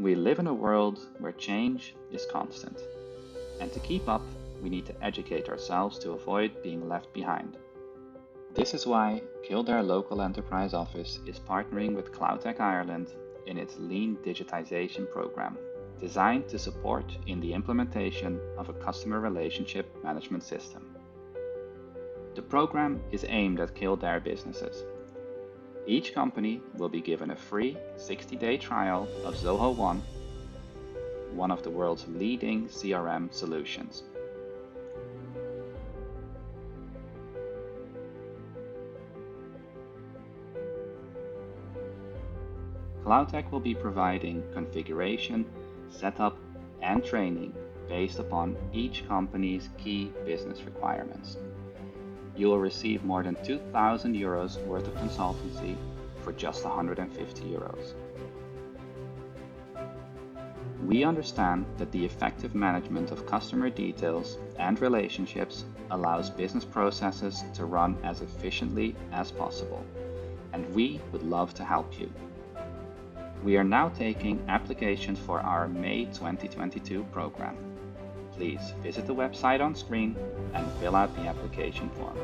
We live in a world where change is constant, and to keep up, we need to educate ourselves to avoid being left behind. This is why Kildare Local Enterprise Office is partnering with Cloudtech Ireland in its LEAN Digitisation Programme, designed to support in the implementation of a customer relationship management system. The program is aimed at Kildare businesses. Each company will be given a free 60-day trial of Zoho One, one of the world's leading CRM solutions. Cloudtech will be providing configuration, setup, and training based upon each company's key business requirements. You will receive more than 2,000 euros worth of consultancy for just 150 euros. We understand that the effective management of customer details and relationships allows business processes to run as efficiently as possible, and we would love to help you. We are now taking applications for our May 2022 program. Please visit the website on screen and fill out the application form.